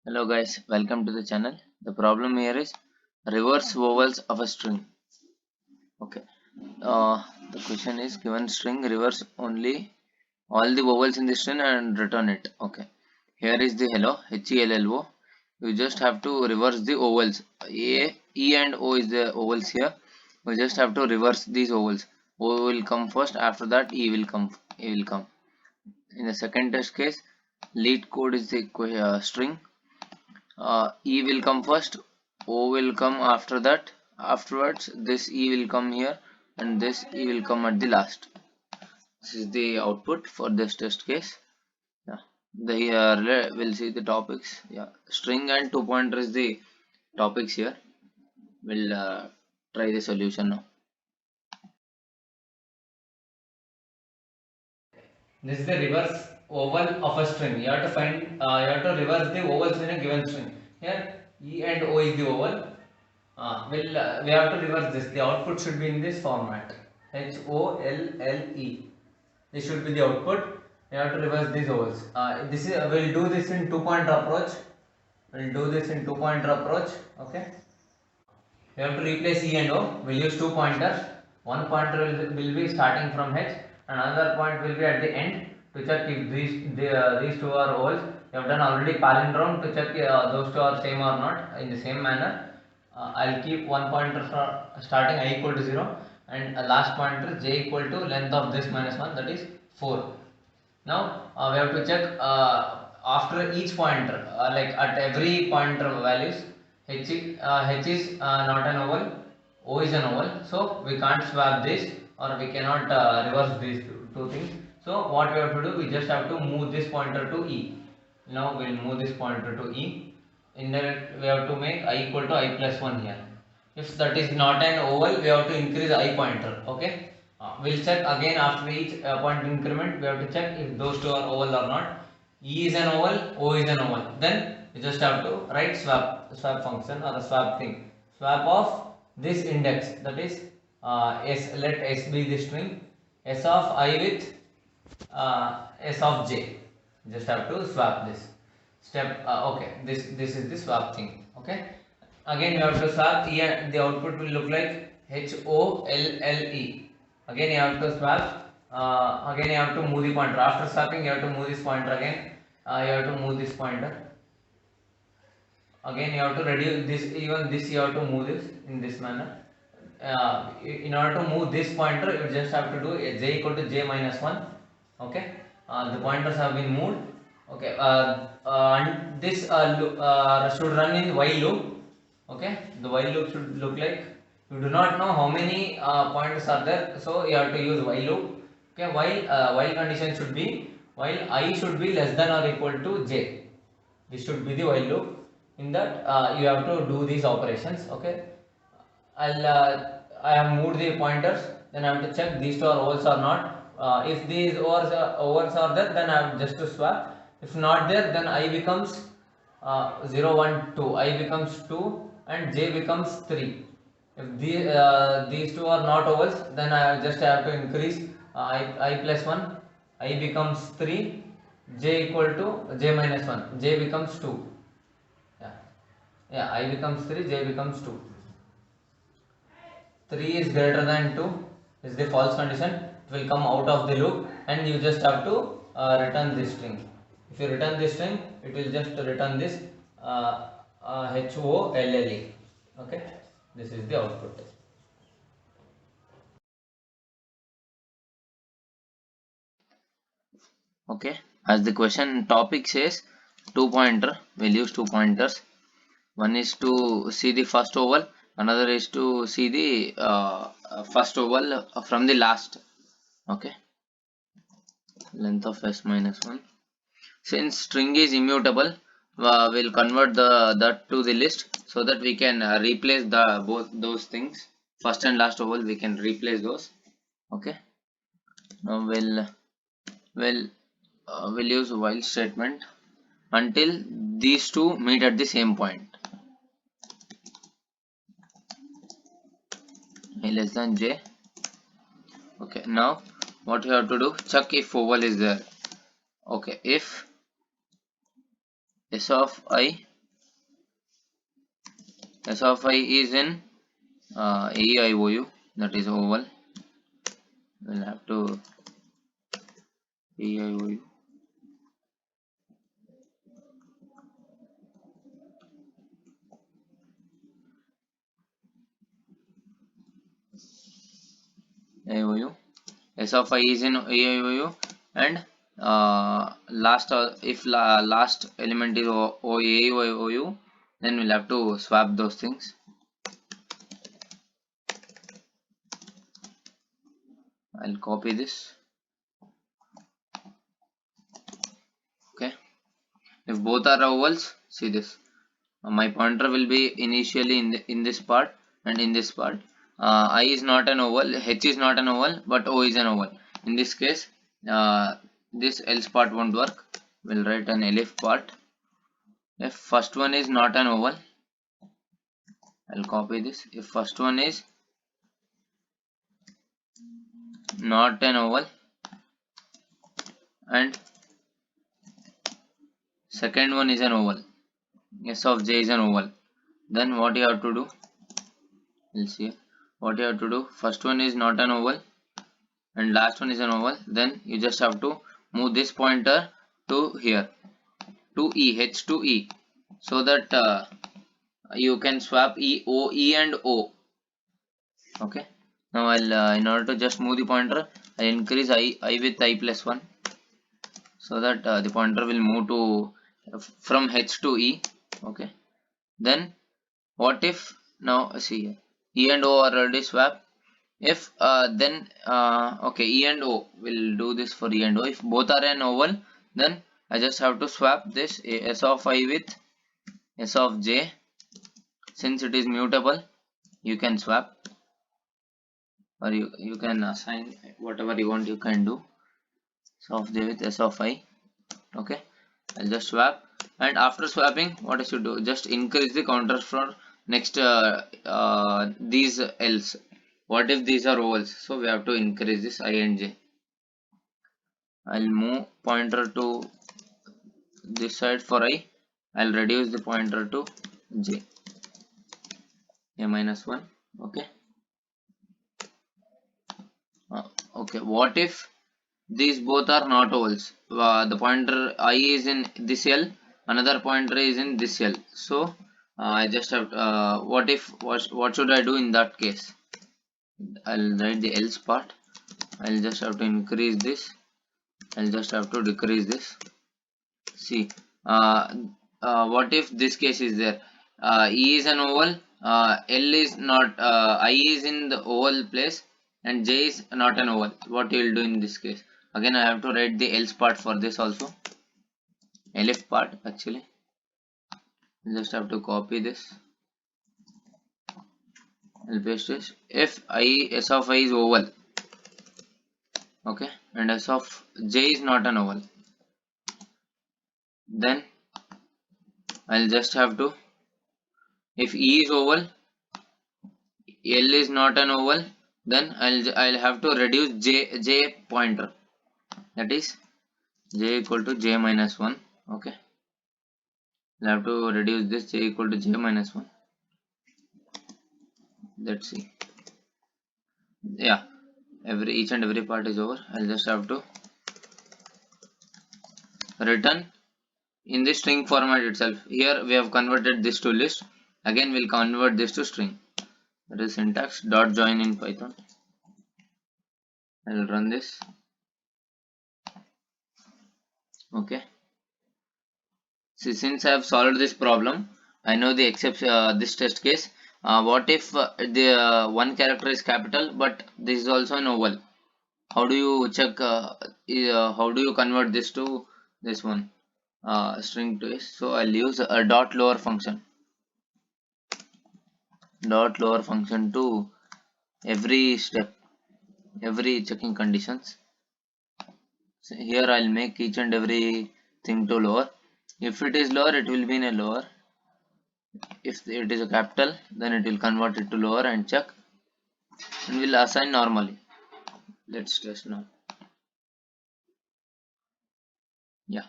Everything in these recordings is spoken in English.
Hello guys, welcome to the channel. The problem here is reverse vowels of a string. Okay. The question is given string reverse only all the vowels in the string and return it. Okay. Here is the hello HELLO. You just have to reverse the vowels. E and O is the vowels here. We just have to reverse these vowels. O will come first. After that E will come. E will come. In the second test case, lead code is the string. E will come first, O will come after that. Afterwards, this E will come here, and this E will come at the last. This is the output for this test case. Yeah, we'll see the topics. Yeah, string and two pointer is the topics here. We'll try the solution now. This is the reverse oval of a string. You have to you have to reverse the ovals in a given string. Here, E and O is the oval. We have to reverse this. The output should be in this format. HOLLE. This should be the output. We have to reverse these ovals. We'll do this in two-pointer approach. We'll do this in two-pointer approach. Okay. We have to replace E and O. We'll use two pointers. One pointer will be starting from H, and another point will be at the end to check if these two are old. We have done already palindrome to check those two are same or not. In the same manner, I'll keep one pointer for starting I equal to 0, and a last pointer j equal to length of this minus 1, that is 4. Now we have to check after each pointer, like at every pointer values, h is not an oval, o is an oval, so we can't swap this, or we cannot reverse these two things. So what we have to do, we just have to move this pointer to e. Now we'll move this pointer to e. Indirect, we have to make I equal to I plus 1 here. If that is not an oval, we have to increase I pointer. Okay. We'll check again after each point increment. We have to check if those two are oval or not. E is an oval, O is an oval. Then we just have to write swap function or a swap thing. Swap of this index, that is s. Let s be the string. S of I with s of j. Just have to swap this step. Okay, this is the swap thing. Okay. Again, you have to swap e, and the output will look like HOLLE. Again, you have to swap. Again, you have to move the pointer. After swapping, you have to move this pointer again. You have to move this pointer. Again, you have to reduce this. Even this, you have to move this in this manner. In order to move this pointer, you just have to do j equal to j minus 1. Okay. The pointers have been moved. Okay. And this should run in while loop. Okay, the while loop should look like, you do not know how many pointers are there, so you have to use while loop. Okay, while condition should be while I should be less than or equal to j. This should be the while loop. In that you have to do these operations. Okay, I have moved the pointers, then I have to check these two are overs or not. If these overs are there, then I have just to swap. If not there, then I becomes 0 1 2, I becomes 2 and j becomes 3. If these two are not ovals, then I just have to increase I plus 1, I becomes 3, j equal to j minus 1, j becomes 2. Yeah, yeah, I becomes 3, j becomes 2. 3 is greater than 2 is the false condition. It will come out of the loop, and you just have to return this string. If you return this string, it will just return this HOLLE. Okay, this is the output. Okay, as the question topic says, two pointer. We'll use two pointers. One is to see the first oval, another is to see the first oval from the last. Okay, length of s minus 1. Since string is immutable, we'll convert that to the list so that we can replace the both those things, first and last oval. We can replace those. Okay, now we'll use while statement until these two meet at the same point. A less than j. Okay, now what you have to do, check if oval is there. Okay, if s of I S of I is in AEIOU, that is oval. We'll have to AEIOU. AEIOU. S of I is in AEIOU, and if last element is AEIOU, then we'll have to swap those things. I'll copy this. Okay. If both are ovals, see this. My pointer will be initially in this part and in this part. I is not an oval, H is not an oval, but O is an oval. In this case, this else part won't work. We'll write an elif part. If first one is not an oval, I'll copy this. If first one is not an oval and second one is an oval, S of J is an oval, then what you have to do? We'll see what you have to do. First one is not an oval and last one is an oval, then you just have to move this pointer to here, to E, H to E, so that you can swap E and O. Okay, now I'll in order to just move the pointer, I increase I with I plus 1, so that the pointer will move to from H to E. Okay, then what if, now see here, E and O are already swapped. If then okay, E and O, will do this for E and O. If both are an oval, then I just have to swap this S of I with S of J. Since it is mutable, you can swap, or you can assign whatever you want, you can do. S of J with S of I. Okay, I'll just swap, and after swapping, what I should do, just increase the counter for next these else. What if these are ovals? So we have to increase this I and J. I'll move pointer to this side for I. I'll reduce the pointer to J, A minus 1. Okay. Okay, what if these both are not ovals? The pointer I is in this L, another pointer is in this L. So I just have to, what should I do in that case? I'll write the else part. I'll just have to increase this. I'll just have to decrease this. See, what if this case is there? E is an oval, L is not, I is in the oval place, and J is not an oval. What you will do in this case? Again, I have to write the else part for this also. Elif part actually. You just have to copy this. I'll paste this. If S of I is oval, okay, and S of J is not an oval, then I'll just have to, if E is oval, L is not an oval, then I'll have to reduce J pointer, that is J equal to J minus 1. Okay, I'll have to reduce this J equal to J minus 1. Let's see. Yeah, each and every part is over. I'll just have to return in the string format itself. Here we have converted this to list. Again we'll convert this to string. That is syntax dot join in Python. I'll run this. Okay. See, since I have solved this problem, I know the exception, this test case. What if the one character is capital, but this is also an oval? How do you check? How do you convert this to this one string to this? So I'll use a dot lower function. Dot lower function to every step, every checking conditions. So here I'll make each and every thing to lower. If it is lower, it will be in a lower. If it is a capital, then it will convert it to lower and check, and will assign normally. Let's test now. Yeah,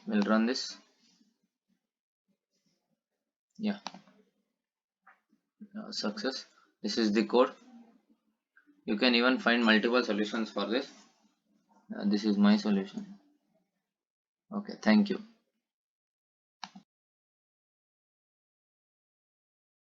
we'll run this. Yeah, success. This is the code. You can even find multiple solutions for this. This is my solution. Okay, thank you.